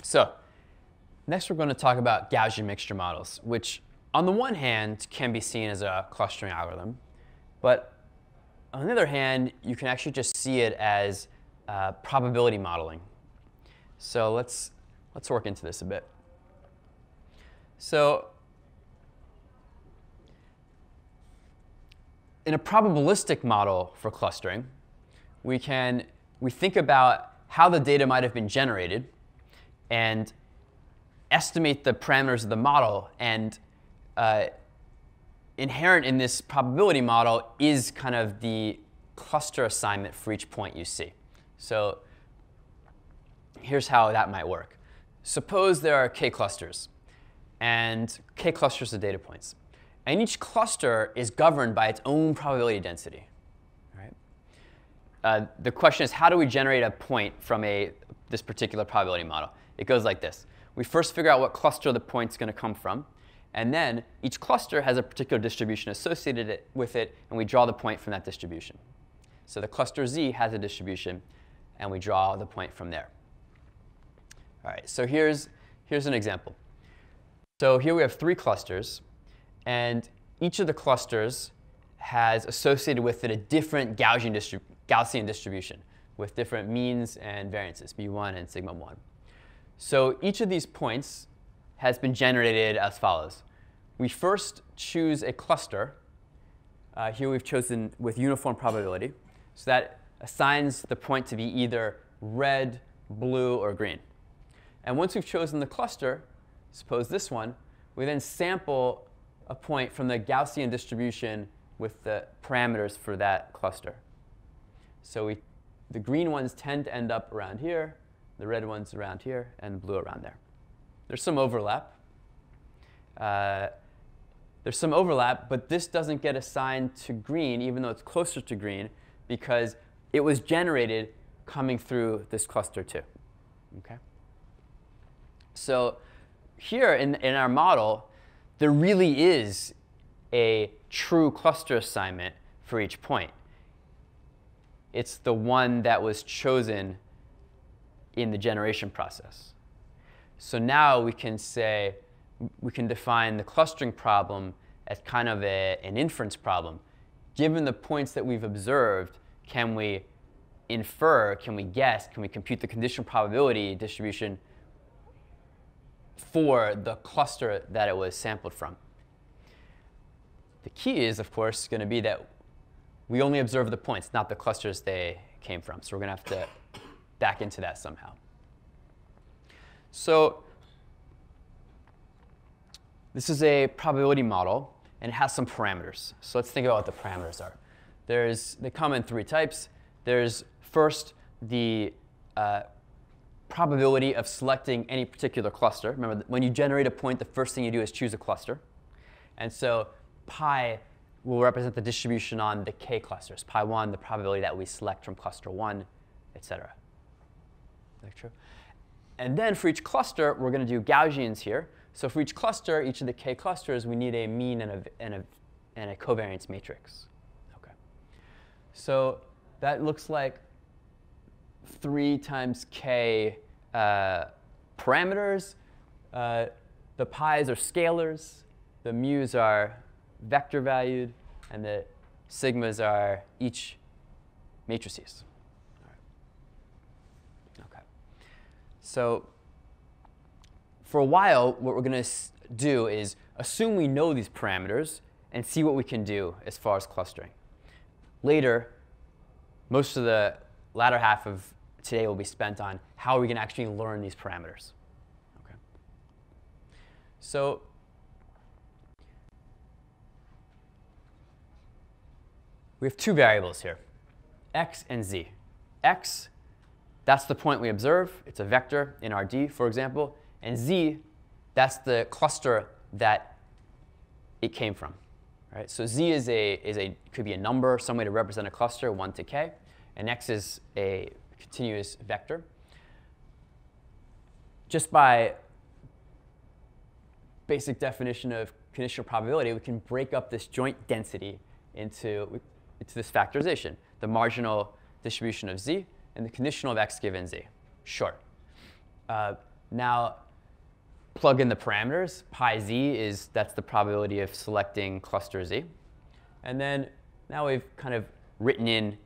So next we're going to talk about Gaussian mixture models, which on the one hand can be seen as a clustering algorithm, but on the other hand, you can actually just see it as probability modeling. So let's work into this a bit. So in a probabilistic model for clustering, we think about how the data might have been generated and estimate the parameters of the model. And inherent in this probability model is kind of the cluster assignment for each point you see. So here's how that might work. Suppose there are k clusters, and k clusters of data points. And each cluster is governed by its own probability density. Right? The question is, how do we generate a point from this particular probability model? It goes like this. We first figure out what cluster the point's going to come from. And then each cluster has a particular distribution associated with it, and we draw the point from that distribution. So the cluster Z has a distribution, and we draw the point from there. All right, so here's an example. So here we have 3 clusters, and each of the clusters has associated with it a different Gaussian distribution with different means and variances, μ1 and sigma 1. So each of these points has been generated as follows. We first choose a cluster. Here we've chosen with uniform probability. So that assigns the point to be either red, blue, or green. And once we've chosen the cluster, suppose this one, we then sample a point from the Gaussian distribution with the parameters for that cluster. So the green ones tend to end up around here, the red ones around here, and blue around there. There's some overlap. But this doesn't get assigned to green, even though it's closer to green, because it was generated coming through this cluster too. Okay? So here in our model, there really is a true cluster assignment for each point. It's the one that was chosen in the generation process. So now we can define the clustering problem as kind of an inference problem. Given the points that we've observed, can we infer, can we guess, can we compute the conditional probability distribution for the cluster that it was sampled from? The key is, of course, going to be that we only observe the points, not the clusters they came from. So we're going to have to back into that somehow. So this is a probability model, and it has some parameters. So let's think about what the parameters are. They come in 3 types. There's first the probability of selecting any particular cluster. Remember, when you generate a point, the first thing you do is choose a cluster. And so pi will represent the distribution on the k clusters. Pi 1, the probability that we select from cluster 1, et cetera. Is that true? And then for each cluster, we're going to do Gaussians here. So for each cluster, each of the k clusters, we need a mean and a covariance matrix. Okay. So that looks like 3 times k parameters. The pi's are scalars. The mu's are vector valued. And the sigmas are each matrices. All right. Okay. So for a while, what we're going to do is assume we know these parameters and see what we can do as far as clustering. Later, most of the latter half of today will be spent on how we can actually learn these parameters. Okay. So we have 2 variables here, x and z. X, that's the point we observe. It's a vector in our D, for example. And z, that's the cluster that it came from. Right? So z could be a number, some way to represent a cluster, 1 to k. And x is a continuous vector. Just by basic definition of conditional probability, we can break up this joint density into this factorization, the marginal distribution of z and the conditional of x given z. Short. Now, plug in the parameters. Pi z that's the probability of selecting cluster z. And then now we've kind of written in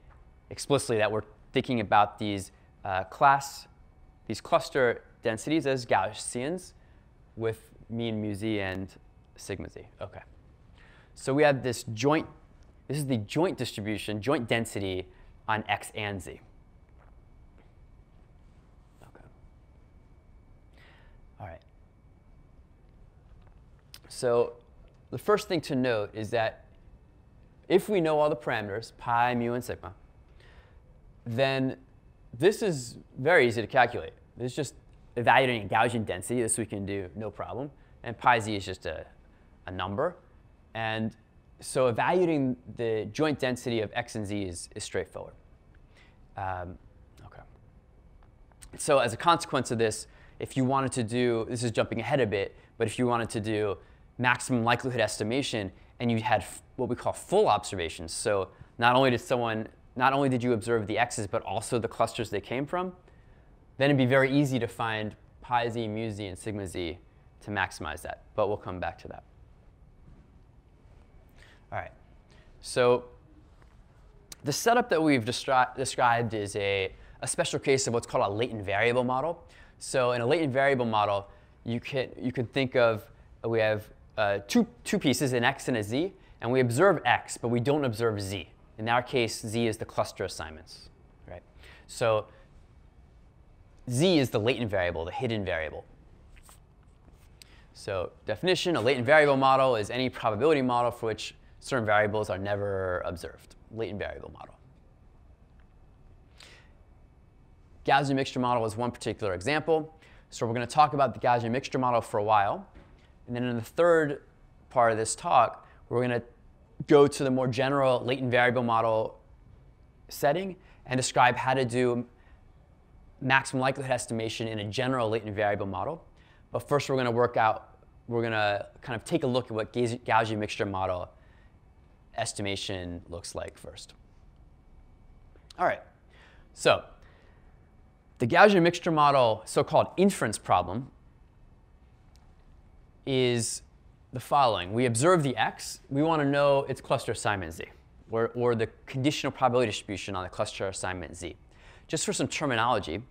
explicitly that we're thinking about these cluster densities as Gaussians with mean mu z and sigma z. OK. So we have this is the joint distribution, joint density on x and z. OK. All right. So the first thing to note is that if we know all the parameters, pi, mu, and sigma, then this is very easy to calculate. This is just evaluating Gaussian density. This we can do no problem. And pi z is just a number. And so evaluating the joint density of x and z is straightforward. OK. So as a consequence of this, if you wanted to do, this is jumping ahead a bit, but if you wanted to do maximum likelihood estimation and you had what we call full observations, so not only did you observe the x's, but also the clusters they came from, then it'd be very easy to find pi z, mu z, and sigma z to maximize that. But we'll come back to that. All right. So the setup that we've described is a special case of what's called a latent variable model. So in a latent variable model, you can think of we have two pieces, an x and a z, and we observe x, but we don't observe z. In our case, z is the cluster assignments, right? So z is the latent variable, the hidden variable. So definition, a latent variable model is any probability model for which certain variables are never observed. Latent variable model. Gaussian mixture model is one particular example. So we're going to talk about the Gaussian mixture model for a while. And then in the third part of this talk, we're going to go to the more general latent variable model setting and describe how to do maximum likelihood estimation in a general latent variable model. But first, we're going to kind of take a look at what Gaussian mixture model estimation looks like first. All right. So the Gaussian mixture model so-called inference problem is the following. We observe the x. We want to know its cluster assignment z, or the conditional probability distribution on the cluster assignment z. Just for some terminology,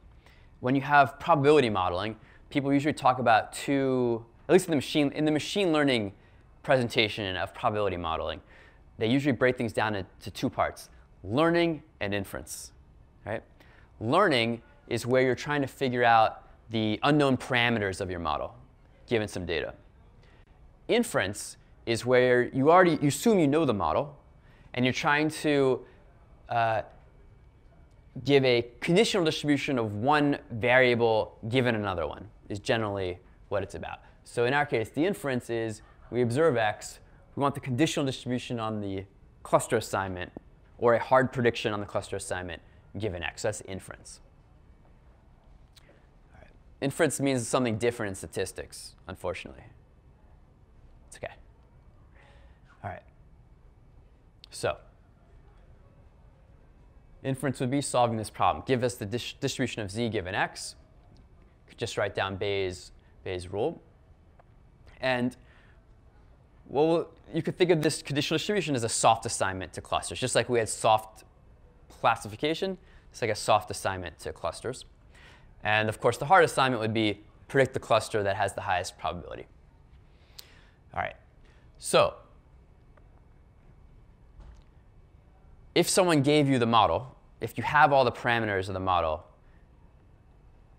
when you have probability modeling, people usually talk about two, at least in the machine learning presentation of probability modeling, they usually break things down into two parts, learning and inference. Right? Learning is where you're trying to figure out the unknown parameters of your model, given some data. Inference is where you assume you know the model, and you're trying to give a conditional distribution of one variable given another one, is generally what it's about. So in our case, the inference is we observe x. We want the conditional distribution on the cluster assignment, or a hard prediction on the cluster assignment given x. So that's inference. All right. Inference means something different in statistics, unfortunately. It's OK. All right. So inference would be solving this problem. Give us the distribution of z given x. Could just write down Bayes' rule. And you could think of this conditional distribution as a soft assignment to clusters. Just like we had soft classification, it's like a soft assignment to clusters. And of course, the hard assignment would be predict the cluster that has the highest probability. All right. So if someone gave you the model, if you have all the parameters of the model,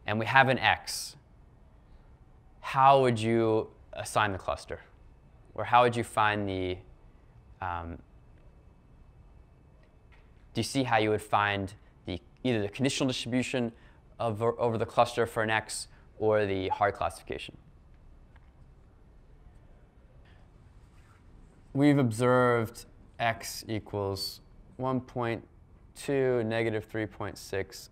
and we have an x, how would you assign the cluster? Or how would you find the, do you see how you would find either the conditional distribution over the cluster for an x or the hard classification? We've observed x equals 1.2, negative 3.6,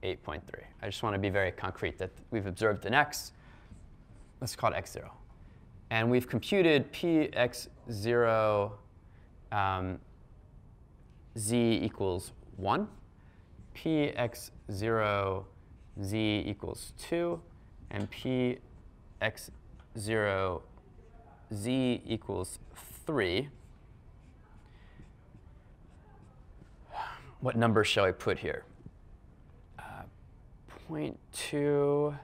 8.3. I just want to be very concrete that we've observed an x. Let's call it x0. And we've computed px0 z equals 1, px0 z equals 2, and px0 z equals 3, what number shall I put here? 0.2,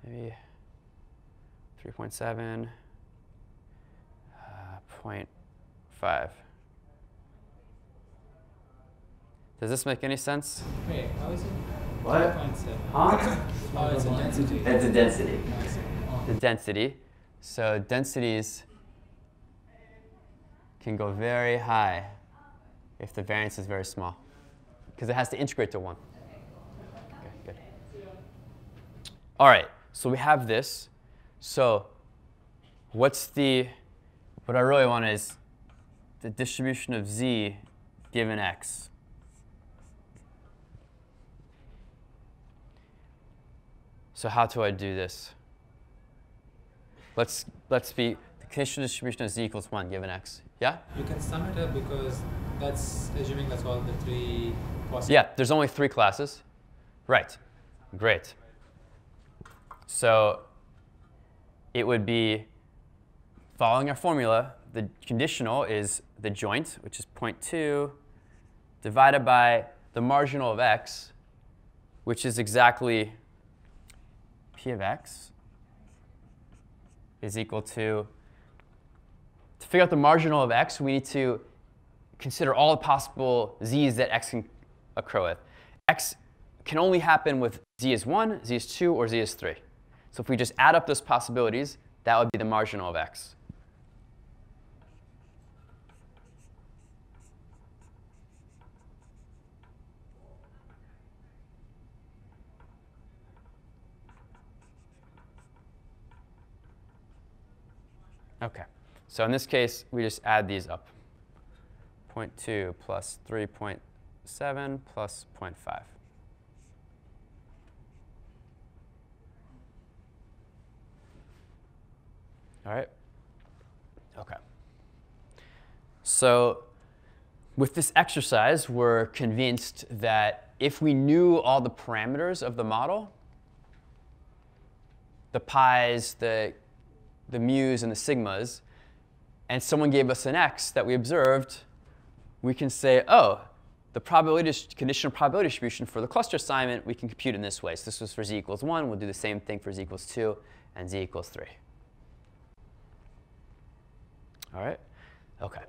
maybe 3.7, 0.5. Does this make any sense? Wait, how is it? What? 3.7. Huh? Oh, it's a density. It's a density. I see. Oh. The density. So densities can go very high if the variance is very small, because it has to integrate to 1. Okay, good. All right, so we have this. So what I really want is the distribution of z given x. So how do I do this? Let's be the conditional distribution of z equals 1 given x. Yeah? You can sum it up because that's assuming that's all the 3 possible. Yeah, there's only 3 classes. Right. Great. So it would be, following our formula, the conditional is the joint, which is 0.2, divided by the marginal of x, which is exactly p of x is equal to figure out the marginal of x, we need to consider all the possible z's that x can occur with. X can only happen with z is 1, z is 2, or z is 3. So if we just add up those possibilities, that would be the marginal of x. OK. So in this case, we just add these up. 0.2 plus 3.7 plus 0.5. All right? OK. So with this exercise, we're convinced that if we knew all the parameters of the model, the pi's, the mu's, and the sigmas, and someone gave us an x that we observed, we can say, oh, the conditional probability distribution for the cluster assignment, we can compute in this way. So this was for z equals 1. We'll do the same thing for z equals 2 and z equals 3. All right? OK.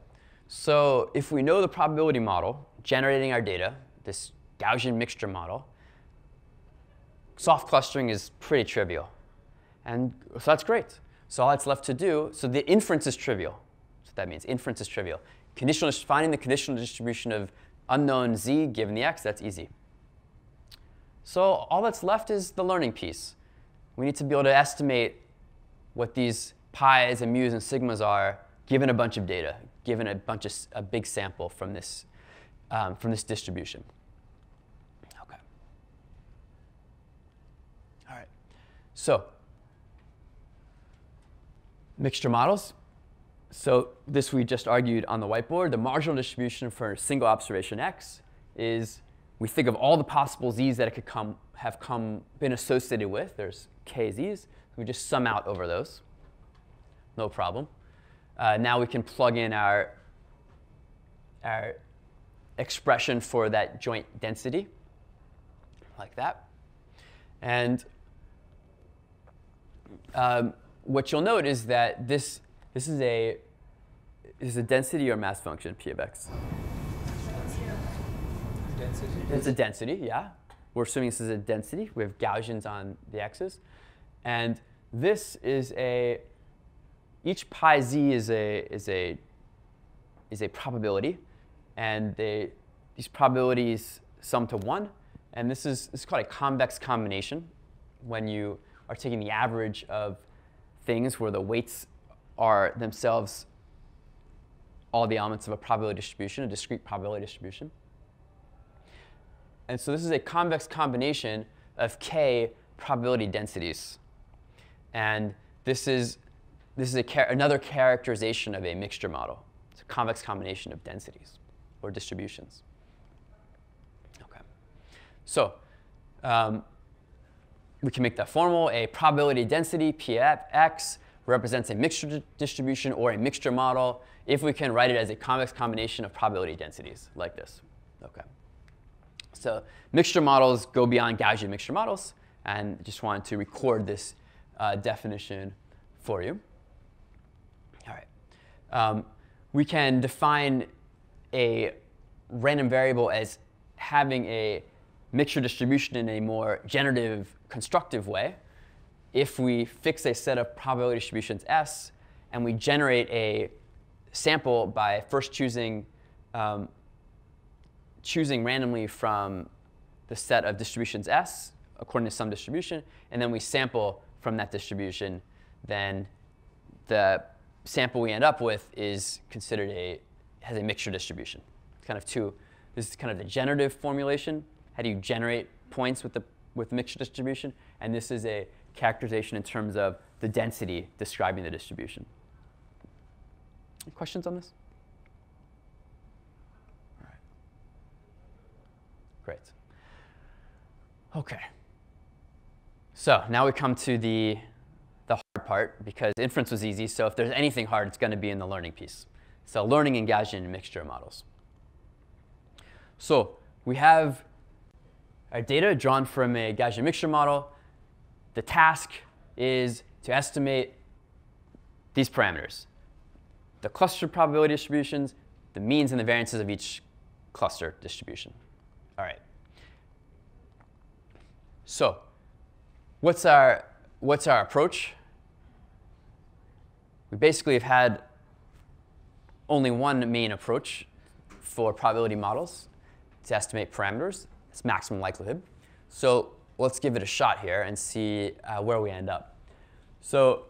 So if we know the probability model generating our data, this Gaussian mixture model, soft clustering is pretty trivial. And so that's great. So all that's left to do, so the inference is trivial. So that means inference is trivial. Finding the conditional distribution of unknown z given the x, that's easy. So all that's left is the learning piece. We need to be able to estimate what these pi's and mu's and sigmas are given a bunch of data, given a big sample from this distribution. OK. All right. So mixture models. So this we just argued on the whiteboard. The marginal distribution for a single observation x is, we think of all the possible z's that it could been associated with. There's k z's. We just sum out over those. No problem. Now we can plug in our expression for that joint density, like that. And what you'll note is that this is a density or mass function, p of x. Density? It's a density, yeah. We're assuming this is a density. We have Gaussians on the x's. And this is each pi z is a probability. And these probabilities sum to 1. And this is called a convex combination, when you are taking the average of things where the weights are themselves all the elements of a probability distribution, a discrete probability distribution. And so this is a convex combination of k probability densities. And this is another characterization of a mixture model. It's a convex combination of densities or distributions. OK. So we can make that formal. A probability density, Px, represents a mixture distribution or a mixture model if we can write it as a convex combination of probability densities, like this. Okay. So mixture models go beyond Gaussian mixture models, and just wanted to record this definition for you. All right. We can define a random variable as having a mixture distribution in a more generative, constructive way if we fix a set of probability distributions S and we generate a sample by first choosing randomly from the set of distributions S according to some distribution, and then we sample from that distribution, then the sample we end up with is considered has a mixture distribution. It's kind of this is kind of the generative formulation. How do you generate points with mixture distribution? And this is a characterization in terms of the density describing the distribution. Any questions on this? All right. Great. OK. So now we come to the hard part, because inference was easy. So if there's anything hard, it's going to be in the learning piece. So learning in Gaussian mixture models. So we have our data drawn from a Gaussian mixture model. The task is to estimate these parameters: the cluster probability distributions, the means and the variances of each cluster distribution. All right. So what's our approach? We basically have had only one main approach for probability models to estimate parameters. It's maximum likelihood. So let's give it a shot here and see where we end up. So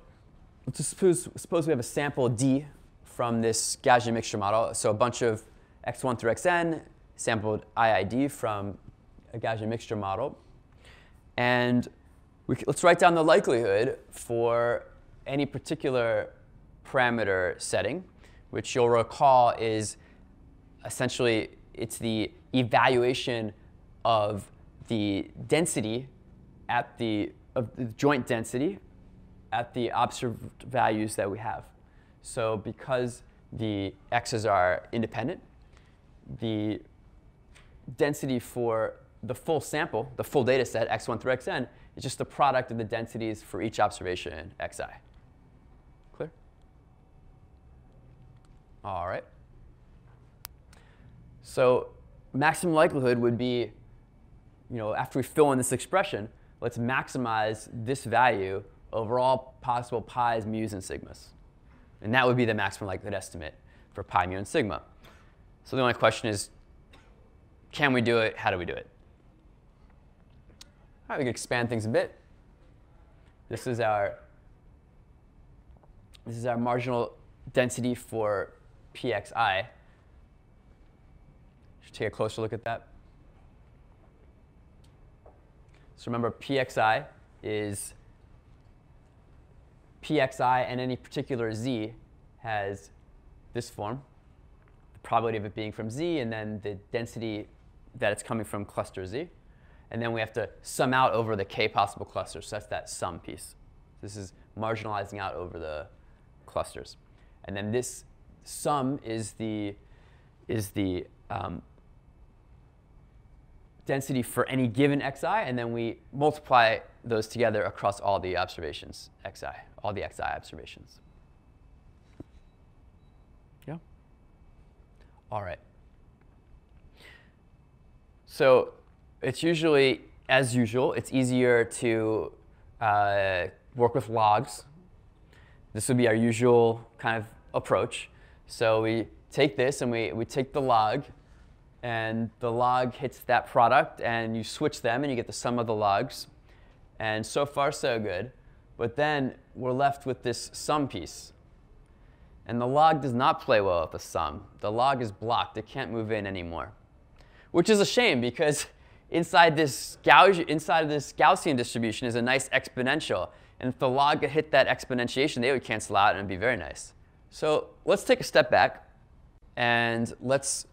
let's just suppose we have a sample D from this Gaussian mixture model. So a bunch of x1 through xn, sampled IID from a Gaussian mixture model. And let's write down the likelihood for any particular parameter setting, which you'll recall is essentially it's the evaluation of the density of the joint density at the observed values that we have. So because the x's are independent, the density for the full sample, the full data set, x1 through xn, is just the product of the densities for each observation xi. Clear? All right. So maximum likelihood would be, after we fill in this expression, let's maximize this value over all possible pi's, mu's, and sigmas. And that would be the maximum likelihood estimate for pi, mu, and sigma. So the only question is, can we do it? How do we do it? All right, we can expand things a bit. This is our marginal density for pxi. Should take a closer look at that. So remember, pxi is pxi, and any particular z has this form, the probability of it being from z, and then the density that it's coming from cluster z. And then we have to sum out over the k possible clusters. So that's that sum piece. This is marginalizing out over the clusters. And then this sum is the density for any given xi, and then we multiply those together across all the observations xi, all the xi observations. Yeah? All right. So it's usually, as usual, it's easier to work with logs. This would be our usual kind of approach. So we take this and we take the log, and the log hits that product, and you switch them, and you get the sum of the logs. And so far, so good. But then we're left with this sum piece. And the log does not play well with the sum. The log is blocked. It can't move in anymore, which is a shame, because inside this Gaussian distribution is a nice exponential. And if the log could hit that exponentiation, they would cancel out, and it'd be very nice. So let's take a step back, and let's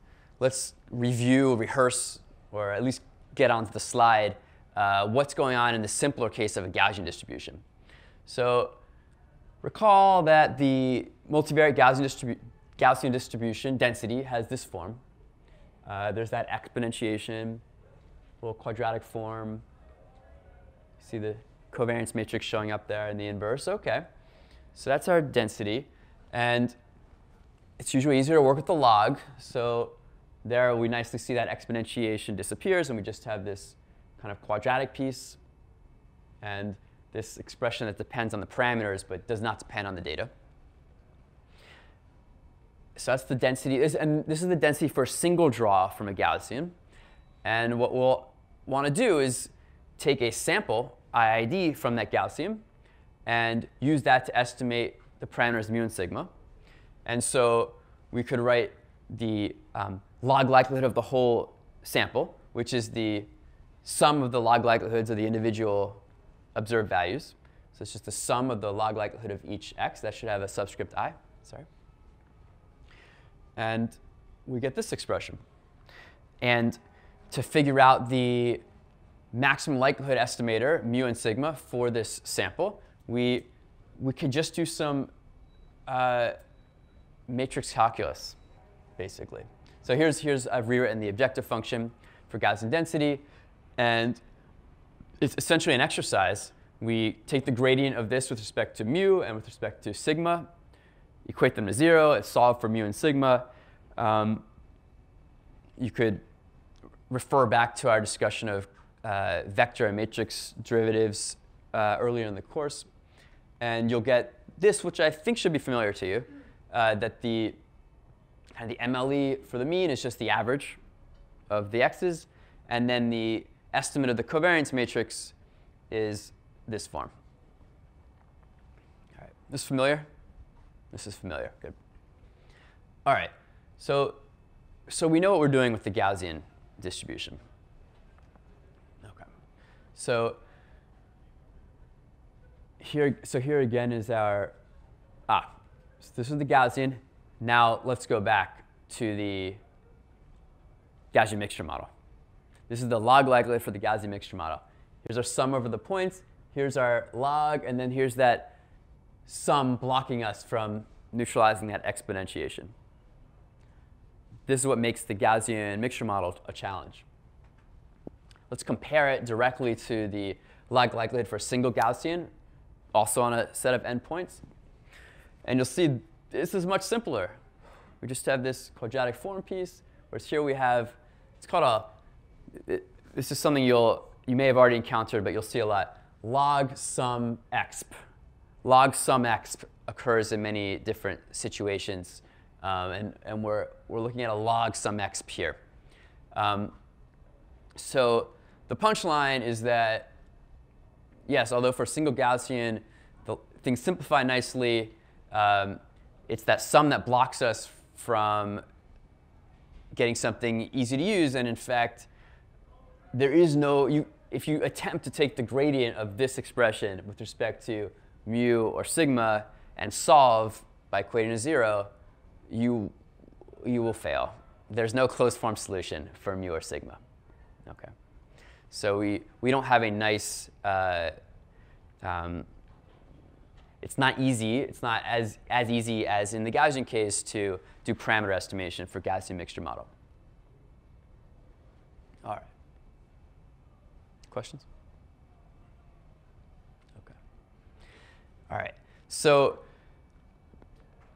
review, rehearse, or at least get onto the slide what's going on in the simpler case of a Gaussian distribution. So recall that the multivariate Gaussian distribution density has this form. There's that exponentiation, little quadratic form. See the covariance matrix showing up there in the inverse. OK. So that's our density. And it's usually easier to work with the log. So there we nicely see that exponentiation disappears, and we just have this kind of quadratic piece and this expression that depends on the parameters but does not depend on the data. So that's the density. And this is the density for a single draw from a Gaussian. And what we'll want to do is take a sample, IID, from that Gaussian and use that to estimate the parameters mu and sigma. And so we could write the log likelihood of the whole sample, which is the sum of the log likelihoods of the individual observed values. So it's just the sum of the log likelihood of each x. That should have a subscript I. Sorry. And we get this expression. And to figure out the maximum likelihood estimator, mu and sigma, for this sample, we could just do some matrix calculus, basically. So here's I've rewritten the objective function for Gaussian density. And it's essentially an exercise. We take the gradient of this with respect to mu and with respect to sigma, equate them to 0, and solve for mu and sigma. You could refer back to our discussion of vector and matrix derivatives earlier in the course. And you'll get this, which I think should be familiar to you, that the MLE for the mean is just the average of the x's. And then the estimate of the covariance matrix is this form. All right. This familiar? This is familiar. Good. All right. So we know what we're doing with the Gaussian distribution. OK. So here again is our so this is the Gaussian. Now let's go back to the Gaussian mixture model. This is the log likelihood for the Gaussian mixture model. Here's our sum over the points. Here's our log. And then here's that sum blocking us from neutralizing that exponentiation. This is what makes the Gaussian mixture model a challenge. Let's compare it directly to the log likelihood for a single Gaussian, also on a set of endpoints. And you'll see this is much simpler. We just have this quadratic form piece, whereas here we have, it's called this is something you may have already encountered, but you'll see a lot. Log sum exp. Log sum exp occurs in many different situations. And we're looking at a log sum exp here. So the punchline is that, yes, although for a single Gaussian, things simplify nicely, it's that sum that blocks us from getting something easy to use. And in fact, there is no, if you attempt to take the gradient of this expression with respect to mu or sigma and solve by equating to 0, you will fail. There's no closed form solution for mu or sigma. OK. So we don't have a nice, it's not easy. It's not as easy as in the Gaussian case to do parameter estimation for Gaussian mixture model. All right. Questions? OK. All right. So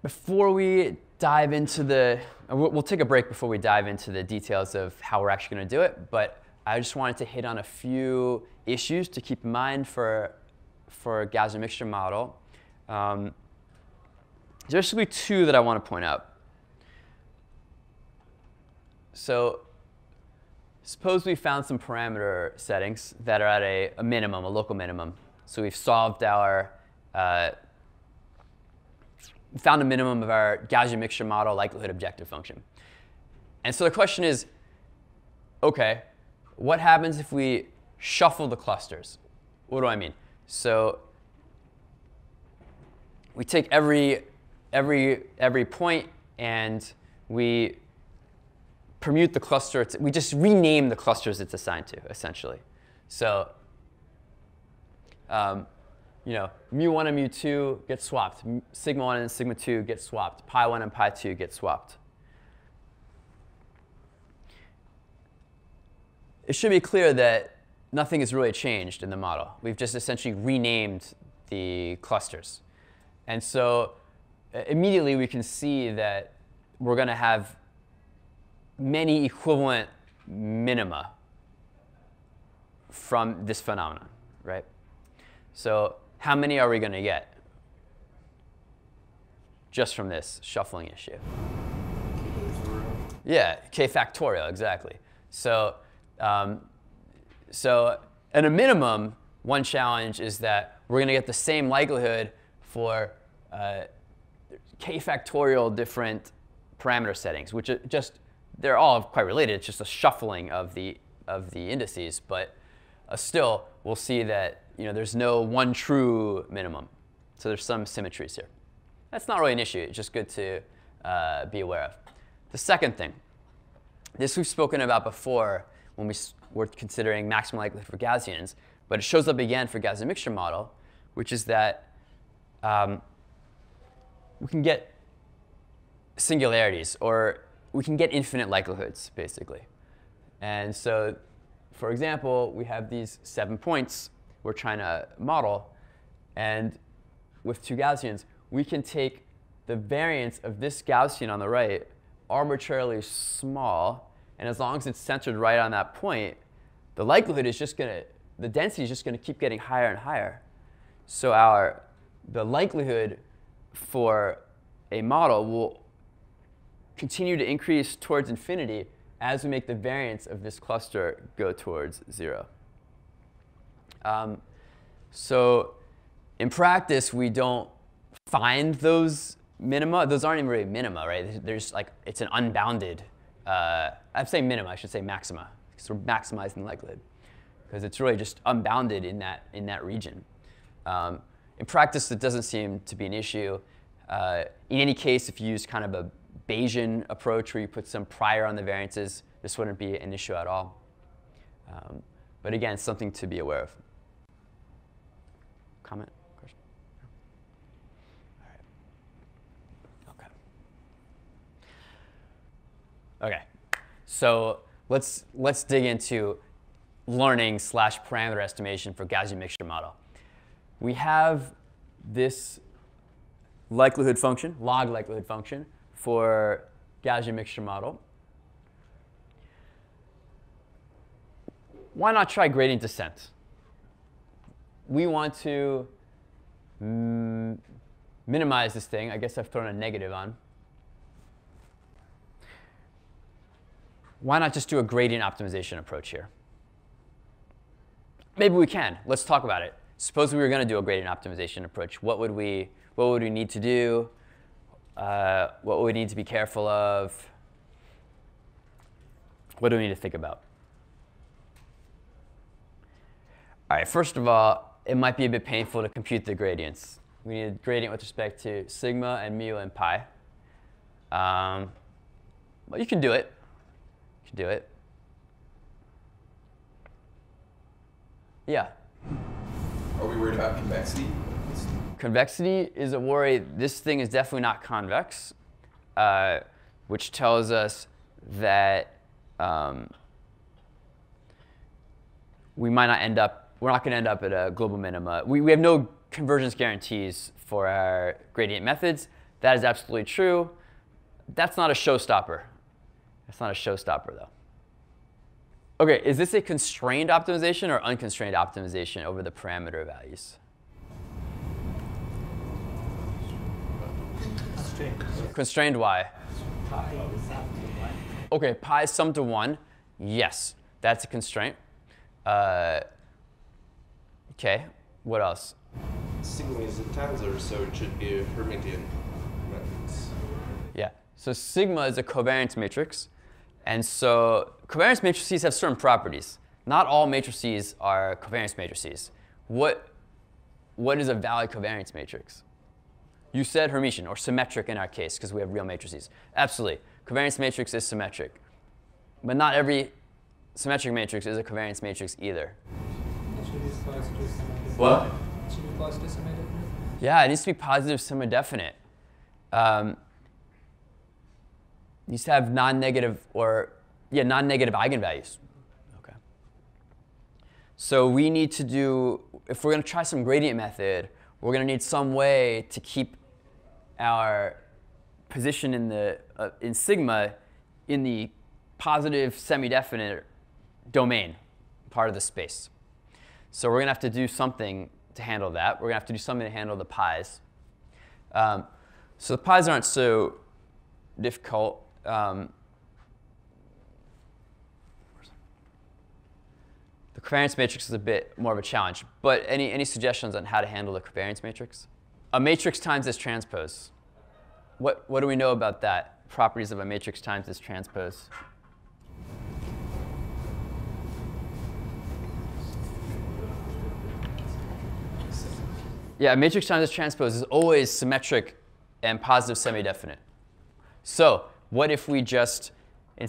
before we dive into we'll take a break before we dive into the details of how we're actually going to do it. But I just wanted to hit on a few issues to keep in mind for a Gaussian mixture model. There's basically two that I want to point out. So suppose we found some parameter settings that are at a minimum, a local minimum. So we've solved our found a minimum of our Gaussian mixture model likelihood objective function. And so the question is, OK, what happens if we shuffle the clusters? What do I mean? So we take every point and we permute the cluster. We just rename the clusters it's assigned to, essentially. So mu1 and mu2 get swapped. Sigma 1 and sigma 2 get swapped. Pi 1 and pi 2 get swapped. It should be clear that nothing has really changed in the model. We've just essentially renamed the clusters. And so immediately we can see that we're going to have many equivalent minima from this phenomenon, right? So how many are we going to get just from this shuffling issue? Yeah, k factorial, exactly. So, at a minimum, one challenge is that we're going to get the same likelihood for k factorial different parameter settings, which are just, they're all quite related. It's just a shuffling of the indices. But still, we'll see that there's no one true minimum. So there's some symmetries here. That's not really an issue. It's just good to be aware of. The second thing, this we've spoken about before when we were considering maximum likelihood for Gaussians, but it shows up again for Gaussian mixture model, which is that we can get singularities, or we can get infinite likelihoods, basically. And so, for example, we have these 7 points we're trying to model. And with two Gaussians, we can take the variance of this Gaussian on the right arbitrarily small. And as long as it's centered right on that point, the likelihood is just going to, the density is just going to keep getting higher and higher. So the likelihood for a model will continue to increase towards infinity as we make the variance of this cluster go towards 0. So in practice, we don't find those minima. Those aren't even really minima, right? There's like, it's an unbounded, I'm saying minima, I should say maxima, because we're maximizing the likelihood, because it's really just unbounded in that region. In practice, it doesn't seem to be an issue. In any case, if you use kind of a Bayesian approach where you put some prior on the variances, this wouldn't be an issue at all. But again, something to be aware of. Comment? Question? All right. OK. OK. So let's dig into learning / parameter estimation for Gaussian mixture model. We have this likelihood function, log likelihood function, for Gaussian mixture model. Why not try gradient descent? We want to minimize this thing. I guess I've thrown a negative on. Why not just do a gradient optimization approach here? Maybe we can. Let's talk about it. Suppose we were going to do a gradient optimization approach. What would we need to do? What would we need to be careful of? What do we need to think about? All right, first of all, it might be a bit painful to compute the gradients. We need a gradient with respect to sigma and mu and pi. But you can do it. You can do it. Yeah? Are we worried about convexity? Convexity is a worry. This thing is definitely not convex, which tells us that we're not going to end up at a global minima. We have no convergence guarantees for our gradient methods. That is absolutely true. That's not a showstopper. That's not a showstopper, though. OK, is this a constrained optimization or unconstrained optimization over the parameter values? Constrained why? OK, pi is sum to 1. Yes, that's a constraint. OK, what else? Sigma is a tensor, so it should be a Hermitian matrix. Yeah, so sigma is a covariance matrix. And so covariance matrices have certain properties. Not all matrices are covariance matrices. What is a valid covariance matrix? You said Hermitian, or symmetric in our case, because we have real matrices. Absolutely. Covariance matrix is symmetric. But not every symmetric matrix is a covariance matrix either. positive semi-definite. What? It should be positive semi-definite. Yeah, it needs to be positive semi-definite. It needs to have non-negative non-negative eigenvalues. Okay. So we need to do, if we're going to try some gradient method, we're going to need some way to keep our position in the in sigma in the positive semi-definite domain, part of the space. So we're going to have to do something to handle that. We're going to have to do something to handle the pi's. So the pi's aren't so difficult. The covariance matrix is a bit more of a challenge. But any suggestions on how to handle the covariance matrix? A matrix times its transpose. What do we know about that? Properties of a matrix times its transpose. Yeah, a matrix times its transpose is always symmetric and positive semi-definite. So what if we just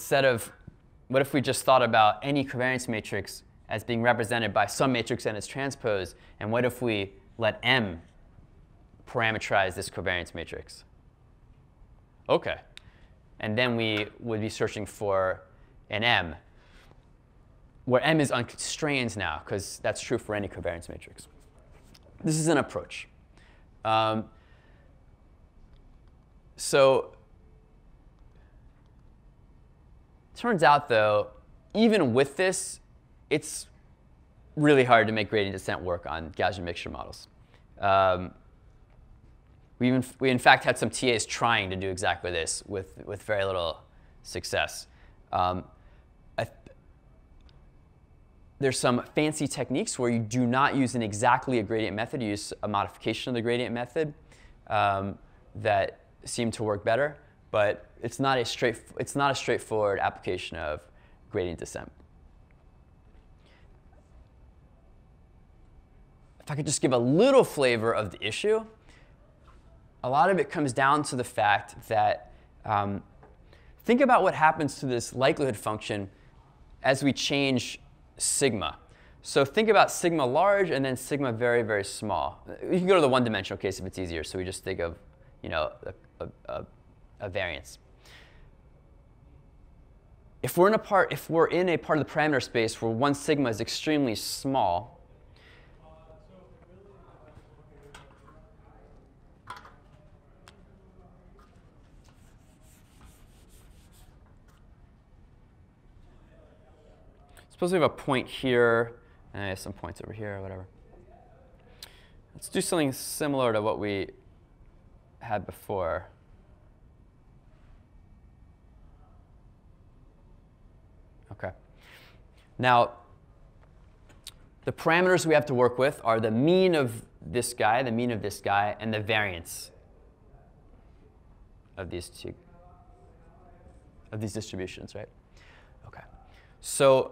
thought about any covariance matrix as being represented by some matrix and its transpose, and what if we let M parameterize this covariance matrix? OK. And then we would be searching for an M, where M is unconstrained now, because that's true for any covariance matrix. This is an approach. So turns out, though, even with this, it's really hard to make gradient descent work on Gaussian mixture models. We in fact had some TAs trying to do exactly this with very little success. There's some fancy techniques where you do not use exactly a gradient method. You use a modification of the gradient method that seem to work better. But it's not a straightforward application of gradient descent. If I could just give a little flavor of the issue, a lot of it comes down to the fact that think about what happens to this likelihood function as we change sigma. So think about sigma large and then sigma very, very small. You can go to the one-dimensional case if it's easier. So we just think of a variance. If we're in a part of the parameter space where one sigma is extremely small, suppose we have a point here, and I have some points over here, or whatever. Let's do something similar to what we had before. OK. Now, the parameters we have to work with are the mean of this guy, the mean of this guy, and the variance of these distributions, right? OK. So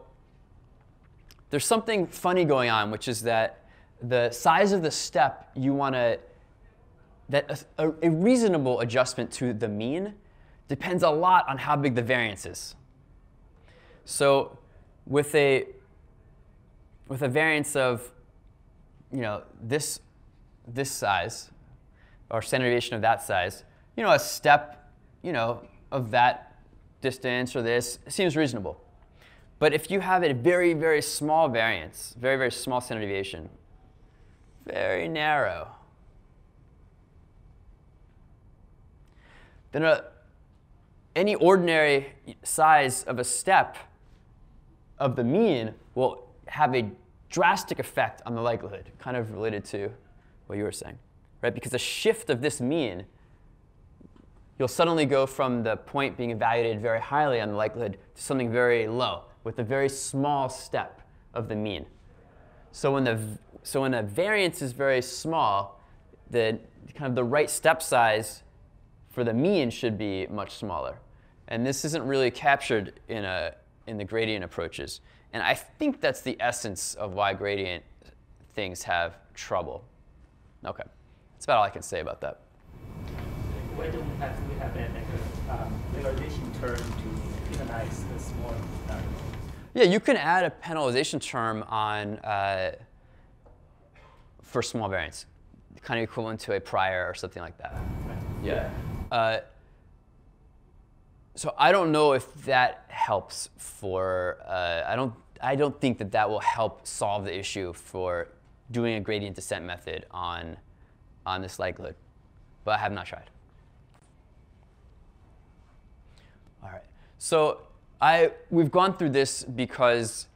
there's something funny going on, which is that the size of the step you want to, that a reasonable adjustment to the mean depends a lot on how big the variance is. So with a variance of this size, or standard deviation of that size, a step of that distance or this seems reasonable. But if you have a very, very small variance, very, very small standard deviation, very narrow, then any ordinary size of a step of the mean will have a drastic effect on the likelihood, kind of related to what you were saying, right? Because a shift of this mean, you'll suddenly go from the point being evaluated very highly on the likelihood to something very low, with a very small step of the mean. So when a variance is very small, the right step size for the mean should be much smaller. And this isn't really captured in the gradient approaches. And I think that's the essence of why gradient things have trouble. OK, that's about all I can say about that. Why don't we have a regularization term to penalize the small variable? Yeah, you can add a penalization term on for small variance, kind of equivalent to a prior or something like that. Right. Yeah. So I don't know if that helps for. I don't think that that will help solve the issue for doing a gradient descent method on this likelihood, but I have not tried. All right. So we've gone through this because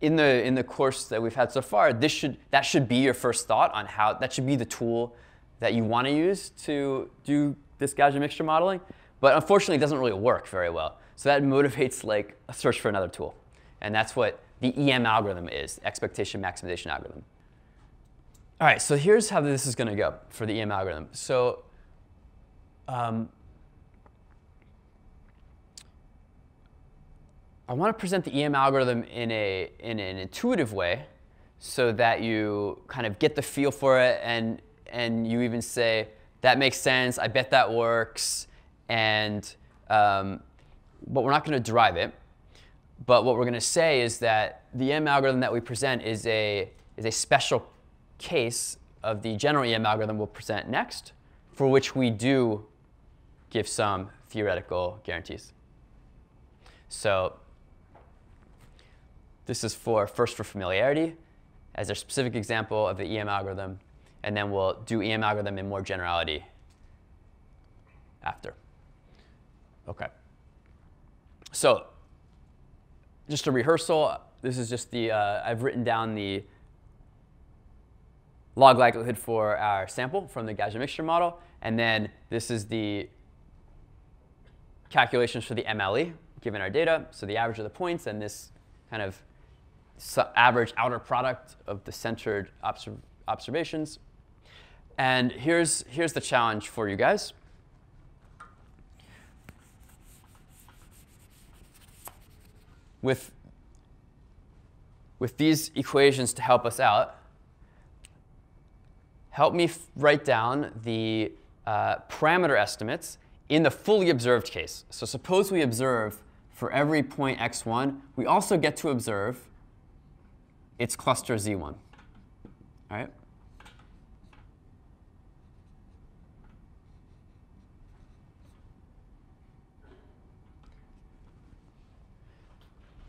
in the course that we've had so far, that should be your first thought on how that should be the tool that you want to use to do this Gaussian mixture modeling. But unfortunately, it doesn't really work very well. So that motivates like a search for another tool, and that's what the EM algorithm is, expectation maximization algorithm. All right. So here's how this is going to go for the EM algorithm. So I want to present the EM algorithm in an intuitive way so that you kind of get the feel for it and you even say, that makes sense, I bet that works, but we're not going to derive it. But what we're going to say is that the EM algorithm that we present is a special case of the general EM algorithm we'll present next, for which we do give some theoretical guarantees. So this is first for familiarity as a specific example of the EM algorithm, and then we'll do EM algorithm in more generality after. OK. So just a rehearsal. This is just I've written down the log likelihood for our sample from the Gaussian mixture model. And then this is the calculations for the MLE, given our data. So the average of the points and this kind of average outer product of the centered observations. And here's the challenge for you guys. With these equations to help us out, help me write down the parameter estimates in the fully observed case. So suppose we observe for every point x1, we also get to observe its cluster z1. All right?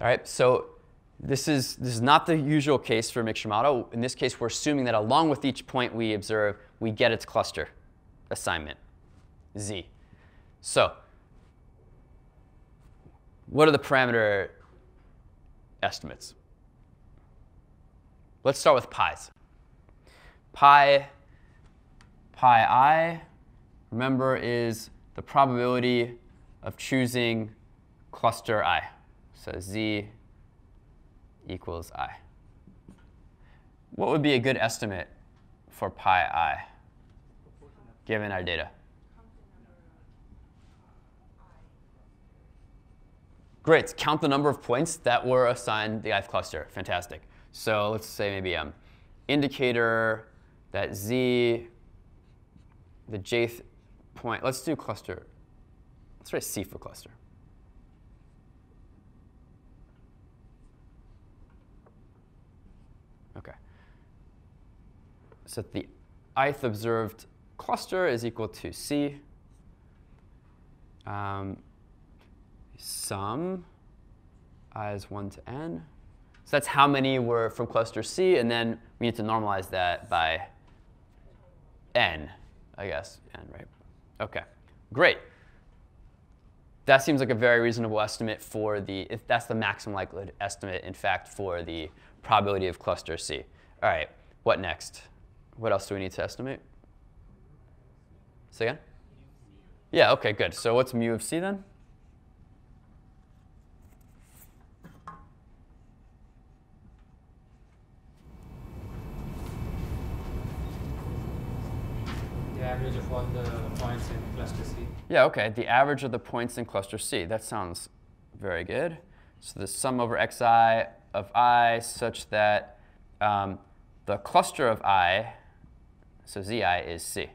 All right, so this is not the usual case for a mixture model. In this case, we're assuming that along with each point we observe, we get its cluster assignment, z. So what are the parameter estimates? Let's start with pi's. Pi I, remember, is the probability of choosing cluster I. So z equals I. What would be a good estimate for pi I, given our data? Great. Count the number of points that were assigned the ith cluster. Fantastic. So let's say maybe indicator that z, the jth point. Let's do cluster. Let's write C for cluster. OK. So the ith observed cluster is equal to C. Sum I is 1 to n. So that's how many were from cluster C. And then we need to normalize that by n, I guess. N, right? OK. Great. That seems like a very reasonable estimate for if that's the maximum likelihood estimate, in fact, for the probability of cluster C. All right, what next? What else do we need to estimate? Say again? Yeah, OK, good. So what's mu of C then? The average of all the points in cluster C. Yeah, OK, the average of the points in cluster C. That sounds very good. So the sum over xi of I such that the cluster of I, so zi, is C.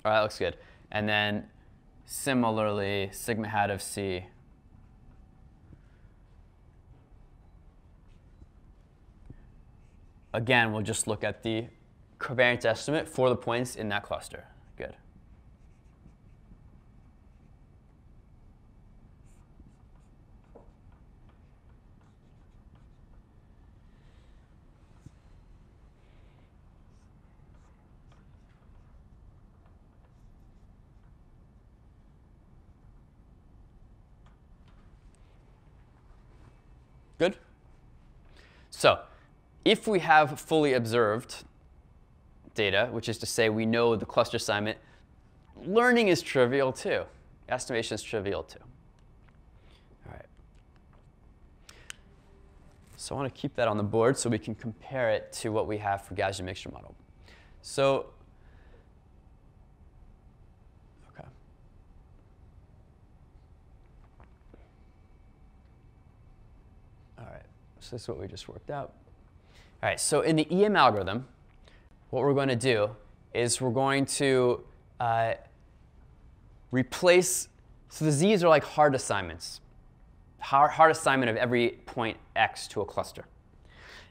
All right, that looks good. And then similarly, sigma hat of C again, we'll just look at the covariance estimate for the points in that cluster. Good. Good? So if we have fully observed data, which is to say we know the cluster assignment, learning is trivial too. Estimation is trivial too. All right. So I want to keep that on the board so we can compare it to what we have for Gaussian mixture model. So, okay. All right. So this is what we just worked out. All right, so in the EM algorithm, what we're going to do is we're going to replace, so the z's are like hard assignments, hard assignment of every point x to a cluster.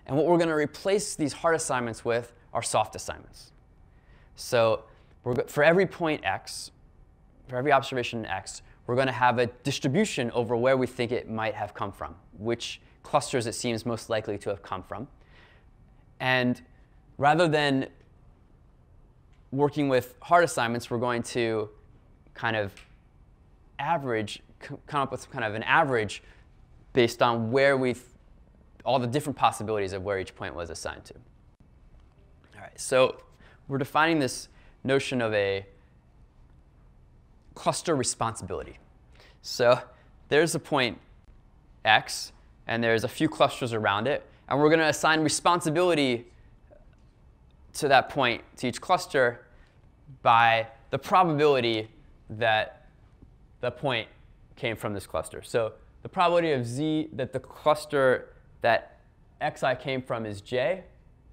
And what we're going to replace these hard assignments with are soft assignments. So for every point x, for every observation x, we're going to have a distribution over where we think it might have come from, which clusters it seems most likely to have come from. And rather than working with hard assignments, we're going to kind of average, come up with kind of an average based on where all the different possibilities of where each point was assigned to. All right, so we're defining this notion of a cluster responsibility. So there's a point x, and there's a few clusters around it. And we're going to assign responsibility to that point, to each cluster, by the probability that the point came from this cluster. So the probability of z that the cluster that xi came from is j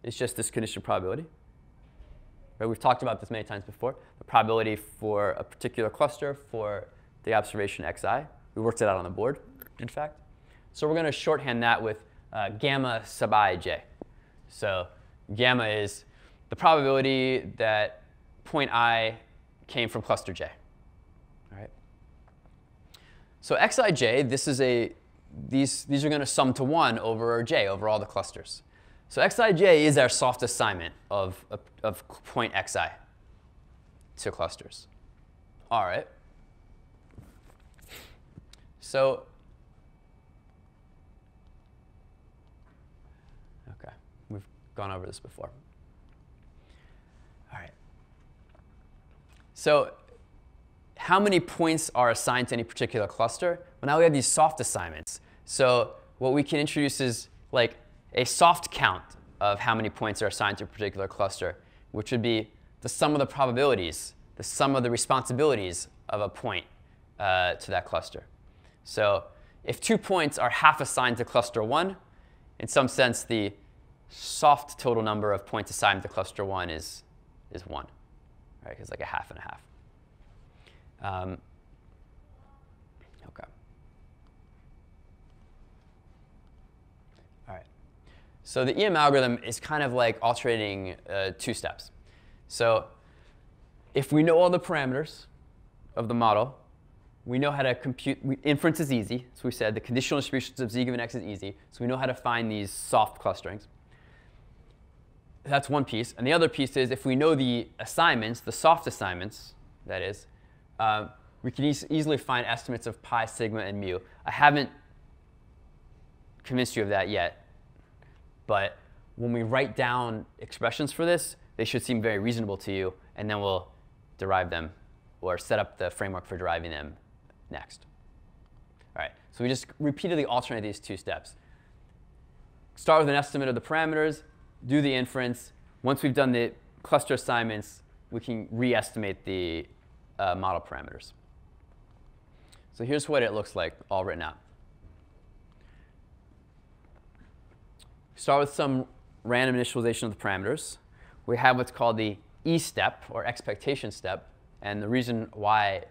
is just this conditional probability. Right? We've talked about this many times before. The probability for a particular cluster for the observation xi. We worked it out on the board, in fact. So we're going to shorthand that with gamma sub ij. So gamma is the probability that point I came from cluster j. All right. So xij, these are going to sum to 1 over j, over all the clusters. So xij is our soft assignment of point xi to clusters. All right. So we've gone over this before. All right. So how many points are assigned to any particular cluster? Well, now we have these soft assignments. So what we can introduce is like a soft count of how many points are assigned to a particular cluster, which would be the sum of the probabilities, the sum of the responsibilities of a point to that cluster. So if 2 points are half assigned to cluster 1, in some sense, the soft total number of points assigned to cluster 1 is 1, right? It's like a half and a half. OK. All right. So the EM algorithm is kind of like alternating 2 steps. So if we know all the parameters of the model, we know how to compute. Inference is easy. So we said the conditional distributions of z given x is easy. So we know how to find these soft clusterings. That's one piece. And the other piece is if we know the assignments, the soft assignments, that is, we can easily find estimates of pi, sigma, and mu. I haven't convinced you of that yet. But when we write down expressions for this, they should seem very reasonable to you. And then we'll derive them or set up the framework for deriving them next. All right. So we just repeatedly alternate these 2 steps. Start with an estimate of the parameters. Do the inference. Once we've done the cluster assignments, we can re-estimate the model parameters. So here's what it looks like, all written out. Start with some random initialization of the parameters. We have what's called the E step, or expectation step. And the reason why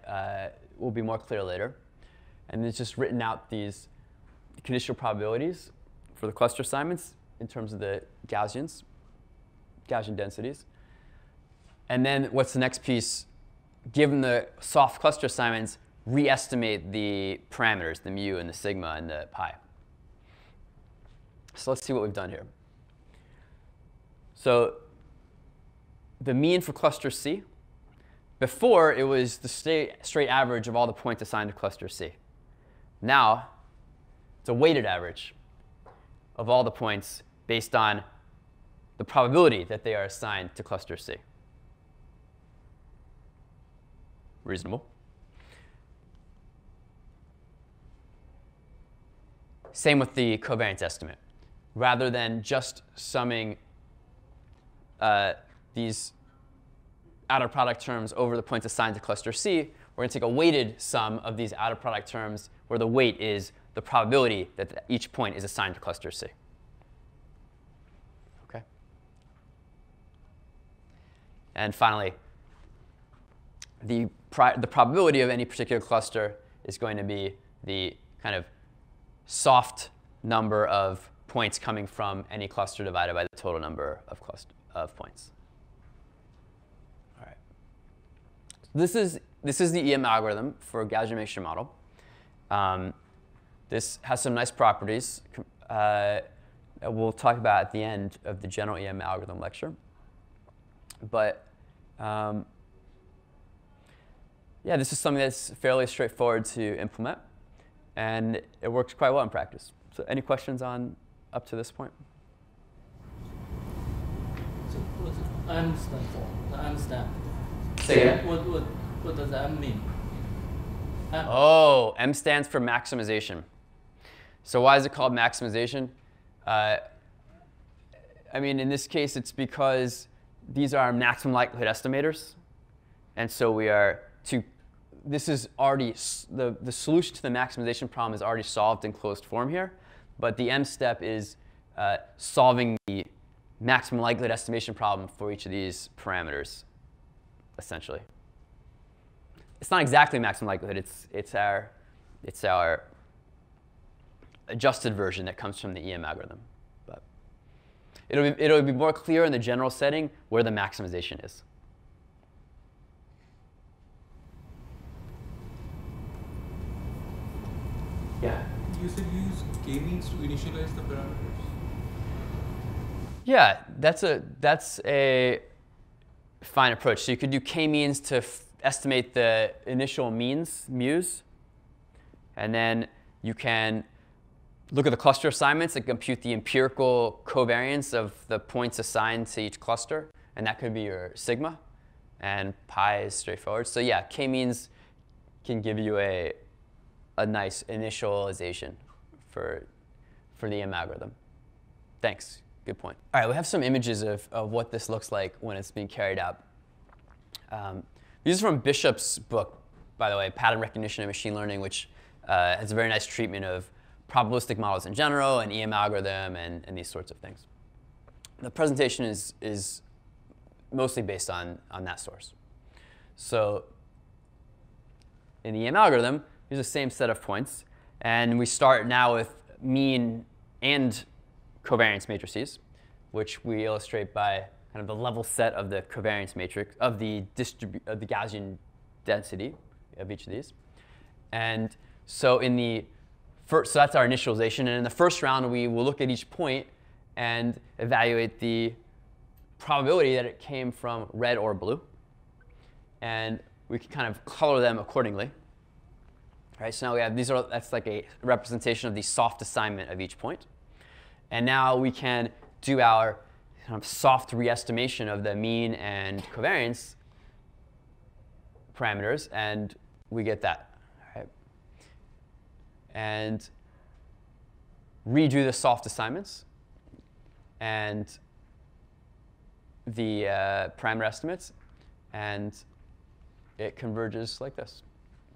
will be more clear later. And it's just written out these conditional probabilities for the cluster assignments in terms of the Gaussian densities. And then what's the next piece? Given the soft cluster assignments, re-estimate the parameters, the mu and the sigma and the pi. So let's see what we've done here. So the mean for cluster C, before it was the straight average of all the points assigned to cluster C. Now it's a weighted average of all the points based on the probability that they are assigned to cluster C. Reasonable. Same with the covariance estimate. Rather than just summing these outer product terms over the points assigned to cluster C, we're going to take a weighted sum of these outer product terms where the weight is the probability that each point is assigned to cluster C. Okay. And finally, the probability of any particular cluster is going to be the kind of soft number of points coming from any cluster divided by the total number of points. All right. This is the EM algorithm for a Gaussian mixture model. This has some nice properties that we'll talk about at the end of the general EM algorithm lecture. But yeah, this is something that's fairly straightforward to implement, and it works quite well in practice. So any questions on up to this point? So what's M stand for? The M stand. Say again? What does M mean? Oh, M stands for maximization. So why is it called maximization? I mean, in this case, it's because these are maximum likelihood estimators. And so we are this is already, the solution to the maximization problem is already solved in closed form here. But the M step is solving the maximum likelihood estimation problem for each of these parameters, essentially. It's not exactly maximum likelihood. It's our adjusted version that comes from the EM algorithm. But it'll be more clear in the general setting where the maximization is. Yeah. You said you use k-means to initialize the parameters. Yeah, that's a fine approach. So you could do k-means to estimate the initial means, mu's, and then you can look at the cluster assignments and compute the empirical covariance of the points assigned to each cluster, and that could be your sigma, and pi is straightforward. So yeah, k-means can give you a nice initialization for the EM algorithm. Thanks. Good point. All right, we have some images of what this looks like when it's being carried out. These are from Bishop's book, by the way, Pattern Recognition and Machine Learning, which has a very nice treatment of probabilistic models in general, and EM algorithm, and these sorts of things. The presentation is mostly based on that source. So in the EM algorithm, here's the same set of points. And we start now with mean and covariance matrices, which we illustrate by kind of the level set of the covariance matrix of the Gaussian density of each of these. And so so that's our initialization. And in the first round, we will look at each point and evaluate the probability that it came from red or blue. And we can kind of color them accordingly. All right, so now we have that's like a representation of the soft assignment of each point. And now we can do our kind of soft re-estimation of the mean and covariance parameters, and we get that. All right. And redo the soft assignments and the parameter estimates, and it converges like this.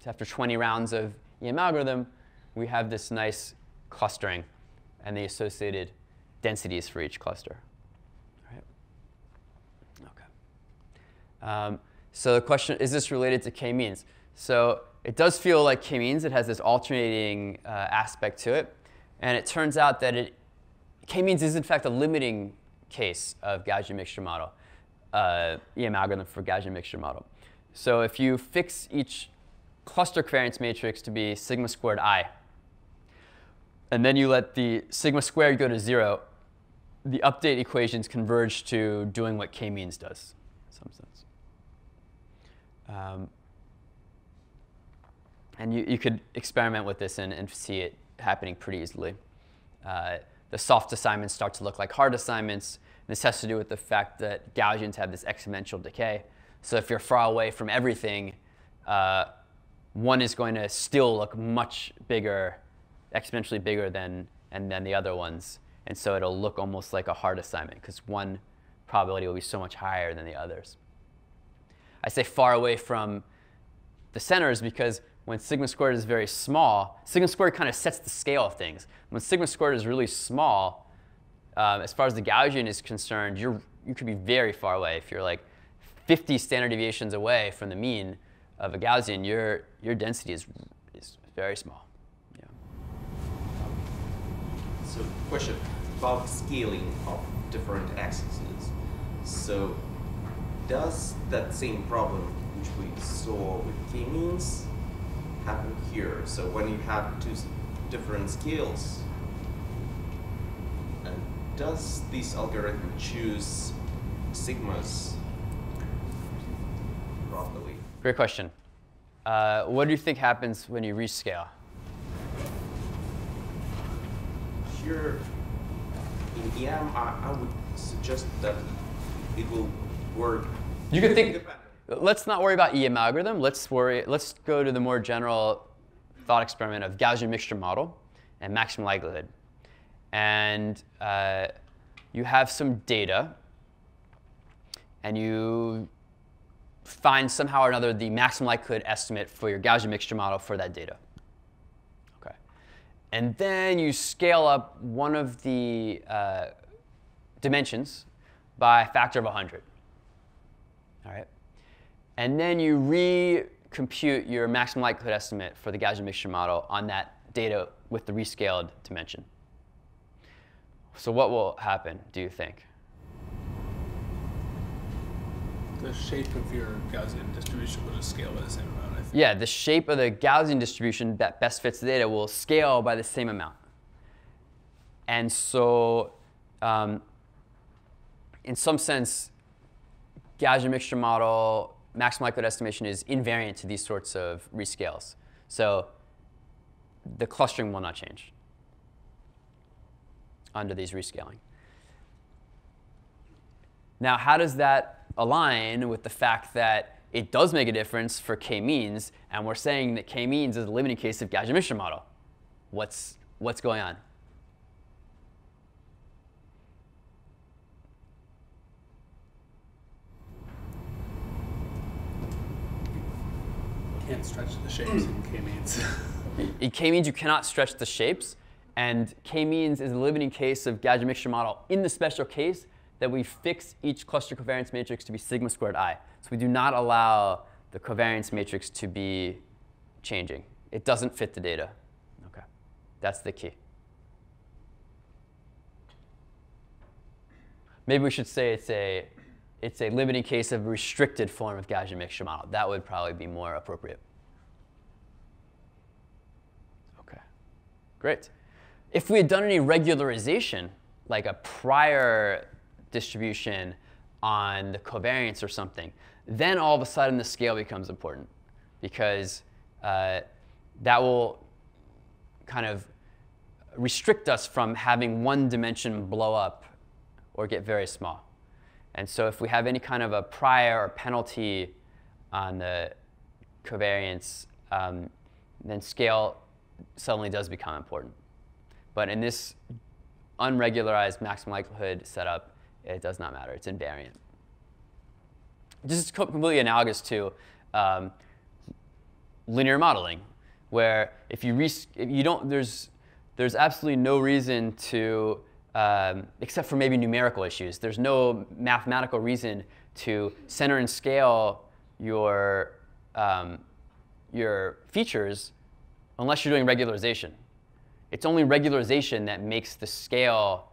So after 20 rounds of EM algorithm, we have this nice clustering and the associated densities for each cluster. All right. Okay. So the question, is this related to k-means? So it does feel like k-means. It has this alternating aspect to it. And it turns out that K-means is in fact a limiting case of Gaussian mixture model, EM algorithm for Gaussian mixture model. So if you fix each cluster covariance matrix to be sigma squared I, and then you let the sigma squared go to 0, the update equations converge to doing what k-means does, in some sense. And you could experiment with this and see it happening pretty easily. The soft assignments start to look like hard assignments. This has to do with the fact that Gaussians have this exponential decay. So if you're far away from everything, one is going to still look much bigger, exponentially bigger than the other ones. And so it'll look almost like a hard assignment, because one probability will be so much higher than the others. I say far away from the centers because when sigma squared is very small, sigma squared kind of sets the scale of things. When sigma squared is really small, as far as the Gaussian is concerned, you could be very far away. If you're like 50 standard deviations away from the mean of a Gaussian, your density is very small. Yeah. So question about scaling of different axes. So does that same problem which we saw with k-means happen here? So when you have two different scales, and does this algorithm choose sigmas properly? Great question. What do you think happens when you rescale? Here in EM, I would suggest that it will work. You could think. Let's not worry about EM algorithm. Let's go to the more general thought experiment of Gaussian mixture model and maximum likelihood. And you have some data, and you find somehow or another the maximum likelihood estimate for your Gaussian mixture model for that data. Okay. And then you scale up one of the dimensions by a factor of 100. All right. And then you recompute your maximum likelihood estimate for the Gaussian mixture model on that data with the rescaled dimension. So what will happen, do you think? The shape of your Gaussian distribution will just scale by the same amount, I think. Yeah, the shape of the Gaussian distribution that best fits the data will scale by the same amount. And so in some sense, Gaussian mixture model maximum likelihood estimation is invariant to these sorts of rescales. So the clustering will not change under these rescaling. Now, how does that align with the fact that it does make a difference for k-means, and we're saying that k-means is a limiting case of Gaussian mixture model? What's going on? You can't stretch the shapes in k-means. In k-means, you cannot stretch the shapes. And k-means is a limiting case of Gaussian mixture model in the special case that we fix each cluster covariance matrix to be sigma squared I. So we do not allow the covariance matrix to be changing. It doesn't fit the data. Okay, that's the key. Maybe we should say it's a limiting case of a restricted form of Gaussian mixture model. That would probably be more appropriate. Okay, great. If we had done any regularization, like a prior distribution on the covariance or something, then all of a sudden the scale becomes important, because that will kind of restrict us from having one dimension blow up or get very small. And so if we have any kind of a prior or penalty on the covariance, then scale suddenly does become important. But in this unregularized maximum likelihood setup, it does not matter. It's invariant. This is completely analogous to linear modeling, where if you don't, there's absolutely no reason to, except for maybe numerical issues, there's no mathematical reason to center and scale your features unless you're doing regularization. It's only regularization that makes the scale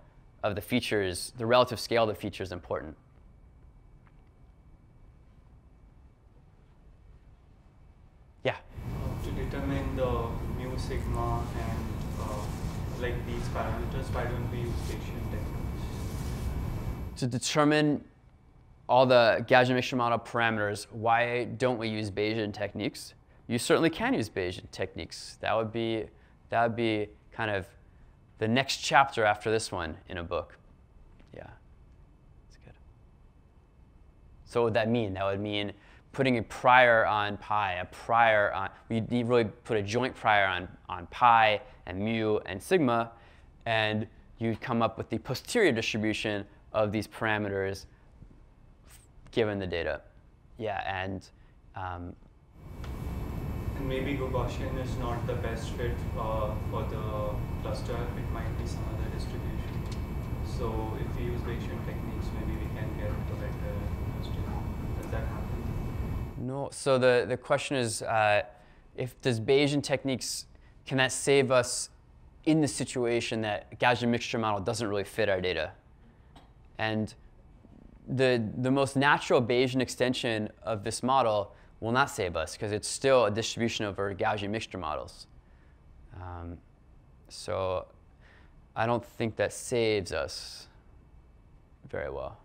of the features, the relative scale of the feature is important. Yeah? To determine the mu, sigma, and like these parameters, why don't we use Bayesian techniques? To determine all the Gaussian mixture model parameters, why don't we use Bayesian techniques? You certainly can use Bayesian techniques. That would be kind of the next chapter after this one in a book. Yeah, that's good. So what would that mean? That would mean putting a prior on pi, a prior on, we really put a joint prior on pi and mu and sigma, and you'd come up with the posterior distribution of these parameters given the data. Yeah, and maybe Gaussian is not the best fit for the cluster. It might be some other distribution. So if we use Bayesian techniques, maybe we can get a better cluster. Does that happen? No. So the question is, does Bayesian techniques, can that save us in the situation that Gaussian mixture model doesn't really fit our data? And the most natural Bayesian extension of this model will not save us because it's still a distribution over Gaussian mixture models. So I don't think that saves us very well.